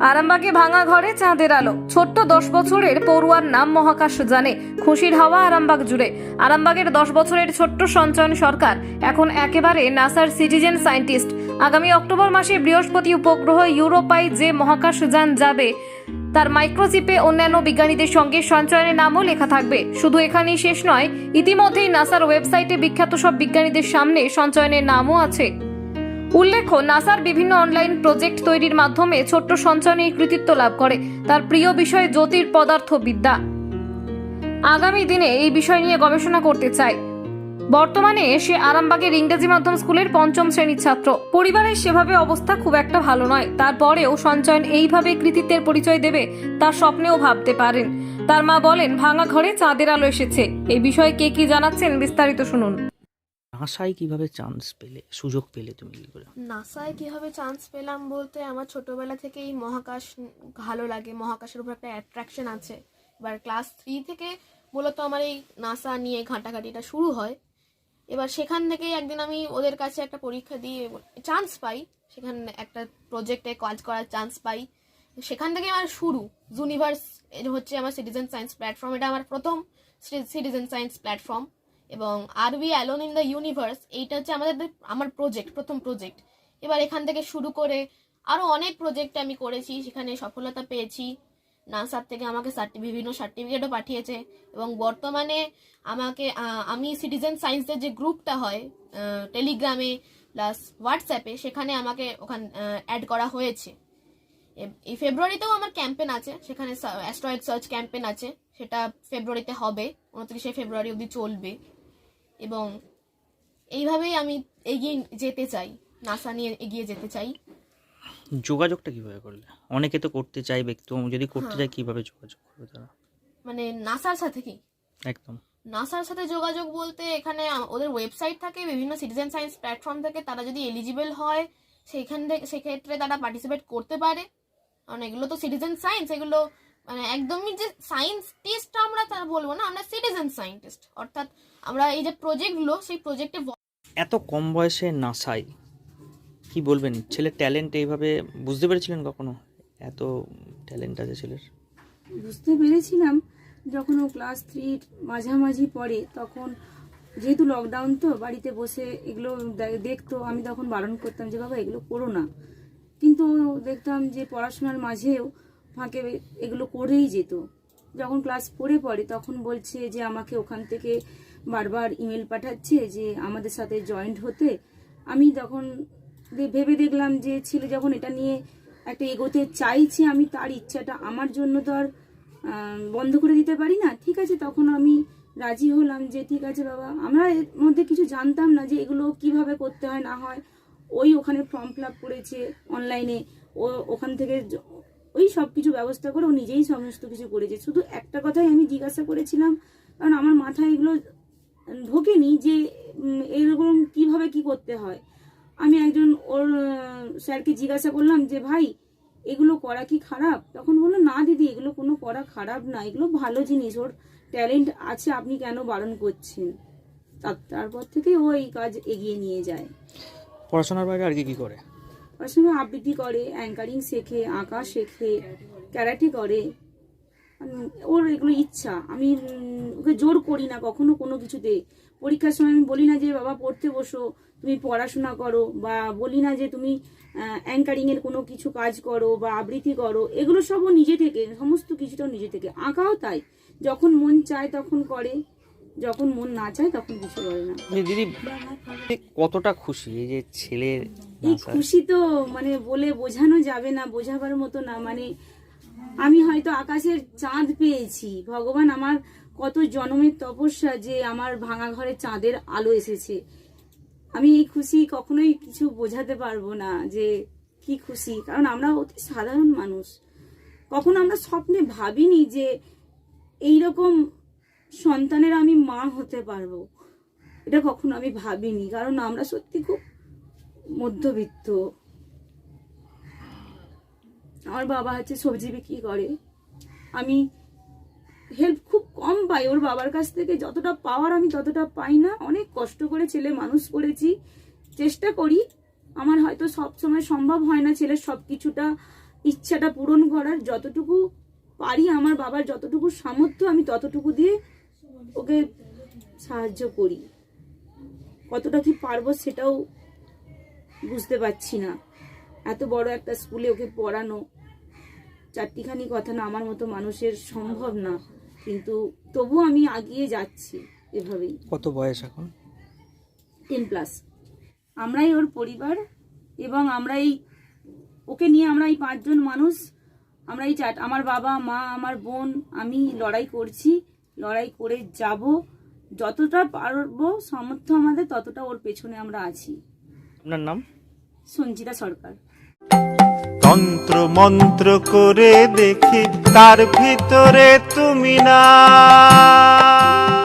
আরামবাগে ভাঙা ঘরে চাঁদের আলো। ছোট্ট 10 বছরের পড়ুয়ার নাম মহাকাশ জানে। খুশির হাওয়া আরামবাগ জুড়ে। আরামবাগের 10 বছরের ছোট্ট সঞ্চয়ন সরকার এখন একেবারে নাসার সিটিজেন সায়েন্টিস্ট। আগামী অক্টোবর মাসে বৃহস্পতি উপগ্রহ ইউরোপায় যে মহাকাশ যান যাবে তার মাইক্রোচিপে অন্যান্য বিজ্ঞানীদের সঙ্গে সঞ্চয়নের নামও লেখা থাকবে। শুধু এখানেই শেষ নয়, ইতিমধ্যেই নাসার ওয়েবসাইটে বিখ্যাত সব বিজ্ঞানীদের সামনে সঞ্চয়নের নামও আছে। উল্লেখ্য, নাসার বিভিন্ন অনলাইন প্রজেক্ট তৈরির মাধ্যমে ছোট্ট সঞ্চয়নে কৃতিত্ব লাভ করে। তার প্রিয় বিষয় জ্যোতির পদার্থবিদ্যা। আগামী দিনে এই বিষয় নিয়ে গবেষণা করতে চায়। বর্তমানে সে আরামবাগের ইংরেজি মাধ্যম স্কুলের 5ম শ্রেণীর ছাত্র। পরিবারের সেভাবে অবস্থা খুব একটা ভালো নয়, তারপরেও সঞ্চয়ন এইভাবে কৃতিত্বের পরিচয় দেবে তার স্বপ্নেও ভাবতে পারেন। তার মা বলেন, ভাঙা ঘরে চাঁদের আলো এসেছে। এই বিষয়ে কে কি জানাচ্ছেন বিস্তারিত শুনুন। নাসায় কিভাবে চান্স পেলে, সুযোগ পেলে তুমি কি করে? নাসায় কিভাবে চান্স পেলাম বলতে, আমার ছোটবেলা থেকেই মহাকাশ ভালো লাগে, মহাকাশের উপর একটা অ্যাট্রাকশন আছে। এবার ক্লাস 3 থেকে মূলত আমার এই নাসা নিয়ে ঘাঁটাঘাঁটিটা শুরু হয়। এবার সেখান থেকেই একদিন আমি ওদের কাছে একটা পরীক্ষা দিয়ে চান্স পাই, সেখানে একটা প্রজেক্টে কাজ করার চান্স পাই। সেখান থেকে আমার শুরু। ইউনিভার্স হচ্ছে আমার সিটিজেন সায়েন্স প্ল্যাটফর্ম, এটা আমার প্রথম সিটিজেন সায়েন্স প্ল্যাটফর্ম। এবং are we alone in the universe, এইটা হচ্ছে আমার প্রথম প্রজেক্ট। এবার এখান থেকে শুরু করে আরও অনেক প্রজেক্ট আমি করেছি, সেখানে সফলতা পেয়েছি। নাসার থেকে আমাকে বিভিন্ন সার্টিফিকেটও পাঠিয়েছে। এবং বর্তমানে আমি সিটিজেন সায়েন্সের যে গ্রুপটা হয় টেলিগ্রামে প্লাস হোয়াটসঅ্যাপে, সেখানে আমাকে ওখানে অ্যাড করা হয়েছে। এই ফেব্রুয়ারিতেও আমার ক্যাম্পেন আছে, সেখানে অ্যাস্ট্রয়েড সার্চ ক্যাম্পেন আছে, সেটা ফেব্রুয়ারিতে হবে, 29শে ফেব্রুয়ারি অবধি চলবে। এবং এইভাবেই আমি এগিয়ে যেতে চাই, নাসা নিয়ে এগিয়ে যেতে চাই। যোগাযোগটা কিভাবে করলে? অনেকে তো করতে চাইবে, তো যদি করতে চায় কিভাবে যোগাযোগ করবে তারা? মানে নাসার সাথে কি? একদম নাসার সাথে যোগাযোগ বলতে, এখানে ওদের ওয়েবসাইট থাকে, বিভিন্ন সিটিজেন সায়েন্স প্ল্যাটফর্ম থেকে, তারা যদি এলিজিবল হয় সেক্ষেত্রে তারা পার্টিসিপেট করতে পারে। কারণ এগুলো তো সিটিজেন সায়েন্স, এগুলো মানে একদমই যে সায়েন্টিস্ট আমরা তা বলবো না, আমরা সিটিজেন সায়েন্টিস্ট। অর্থাৎ আমরা এই যে প্রজেক্টগুলো, সেই প্রজেক্টে। এত কম বয়সে নাসায় কি বলবেন? ছেলের ট্যালেন্ট এইভাবে বুঝতে পেরেছিলেন কখনো? এত ট্যালেন্ট আছে ছেলের? বুঝতে পেরেছিলাম যখন ও ক্লাস 3 মাঝামাঝি পড়ে, তখন যেহেতু লকডাউন তো বাড়িতে বসে এগুলো দেখতো। আমি তখন বারণ করতাম যে বাবা এগুলো করো না, কিন্তু দেখতাম যে পড়াশোনার মাঝেও ফাঁকে এগুলো করেই যেত। যখন ক্লাস 4-এ পড়ে তখন বলছে যে আমাকে ওখান থেকে বারবার ইমেল পাঠাচ্ছে যে আমাদের সাথে জয়েন্ট হতে। আমি তখন ভেবে দেখলাম যে ছেলে যখন এটা নিয়ে একটা এগোতে চাইছে, আমি তার ইচ্ছাটা আমার জন্য তো আর বন্ধ করে দিতে পারি না। ঠিক আছে, তখন আমি রাজি হলাম যে ঠিক আছে বাবা। আমরা এর মধ্যে কিছু জানতাম না যে এগুলো কিভাবে করতে হয় না হয়। ওই ওখানে ফর্ম ফিল আপ করেছে অনলাইনে, ও ওখান থেকে ওই সব কিছু ব্যবস্থা করে ও নিজেই সমস্ত কিছু করেছে। শুধু একটা কথাই আমি জিজ্ঞাসা করেছিলাম, কারণ আমার মাথায় এগুলো ঢোকেনি যে এরকম কিভাবে কি করতে হয়। আমি একজন ওর স্যারকে জিজ্ঞাসা করলাম যে ভাই এগুলো করা কি খারাপ? তখন বললো না দিদি, এগুলো কোনো করা খারাপ না, এগুলো ভালো জিনিস, ওর ট্যালেন্ট আছে, আপনি কেন বারণ করছেন? তারপর থেকে ও এই কাজ এগিয়ে নিয়ে যায়। পড়াশোনার বাইরে আর কি করে? পড়াশোনা আবৃত্তি করে, অ্যাঙ্কারিং শেখে, আঁকা শেখে, ক্যারাটে করে। ওর এগুলো ইচ্ছা। আমি ওকে জোর করি না কখনো কোনো কিছুতে। পরীক্ষার সময় আমি বলি না যে বাবা পড়তে বসো, তুমি পড়াশোনা করো, বা বলি না যে তুমি অ্যাঙ্কারিংয়ের কোনো কিছু কাজ করো বা আবৃত্তি করো। এগুলো সবও নিজে থেকে, সমস্ত কিছুটাও নিজে থেকে। আঁকাও তাই, যখন মন চায় তখন করে, যখন মন না চায় তখন কিছু করে না। দিদি কতটা খুশি এই যে ছেলের? এই খুশি তো মানে বলে বোঝানো যাবে না, বোঝাবার মতো না। মানে আমি হয়তো আকাশের চাঁদ পেয়েছি, ভগবান আমার কত জন্মের তপস্যা যে আমার ভাঙা ঘরে চাঁদের আলো এসেছে। আমি এই খুশি কখনোই কিছু বোঝাতে পারবো না যে কি খুশি। কারণ আমরা অতি সাধারণ মানুষ, কখনো আমরা স্বপ্নে ভাবিনি যে এইরকম সন্তানের আমি মা হতে পারবো, এটা কখনো আমি ভাবিনি। কারণ আমরা সত্যি খুব মধ্যবিত্ত। আমার বাবা হচ্ছে সবজি বিক্রি করে, আমি হেল্প খুব কম পাই ওর বাবার কাছ থেকে। যতটা পাওয়ার আমি ততটা পাই না। অনেক কষ্ট করে ছেলে মানুষ করেছি, চেষ্টা করি। আমার হয়তো সব সময় সম্ভব হয় না ছেলের সব কিছুটা ইচ্ছাটা পূরণ করার যতটুকু পারি, আমার বাবার যতটুকু সামর্থ্য আমি ততটুকু দিয়ে ওকে সাহায্য করি। কতটা কি পারবো সেটাও বুঝতে পারছি না। এত বড় একটা স্কুলে ওকে পড়ানো চারটিখানি কথা না আমার মতো মানুষের সম্ভব না, কিন্তু তবু আমি এগিয়ে যাচ্ছি এভাবেই। কত বয়স এখন? 10+। আমরাই ওর পরিবার এবং আমরাই ওকে নিয়ে, আমরা এই 5 জন মানুষ, আমরা এই আমার বাবা মা আমার বোন আমি লড়াই করছি, লড়াই করে যাব, যতটা পারবো সামর্থ্য আমাদের ততটা ওর পেছনে আমরা আছি। আপনার নাম? সঞ্চিতা সরকার। তন্ত্র মন্ত্র করে দেখি তার ভিতরে তুমি না।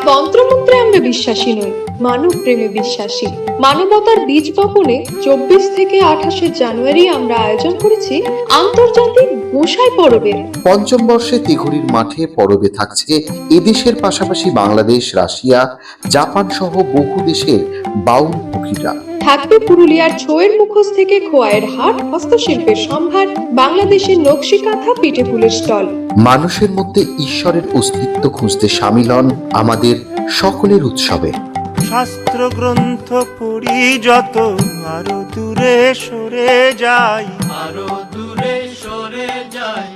তন্ত্রমন্ত্রে আমরা বিশ্বাসী নই, মানব প্রেমে বিশ্বাসী। মানবতার বীজ বপনে 24 থেকে 28 জানুয়ারি আমরা আয়োজন করেছি আন্তর্জাতিক গোসাই পরবের। পঞ্চম বর্ষে তিঘুরির মাঠে পরবে থাকছে এদেশের পাশাপাশি বাংলাদেশ, রাশিয়া, জাপান সহ বহু দেশের বাউল পুকিরা। থাকবে পুরুলিয়ার ছোয়ের মুখোশ থেকে খোয়াইয়ের হাট, হস্তশিল্পের সম্ভার, বাংলাদেশের নকশি কাঁথা, পিঠে পুলের স্টল। মানুষের মধ্যে ঈশ্বরের অস্তিত্ব খুঁজতে সামিল হন আমাদের সকলের উৎসবে। শাস্ত্র গ্রন্থ পড়ি যত আরো দূরে সরে যাই, আরো দূরে সরে যাই।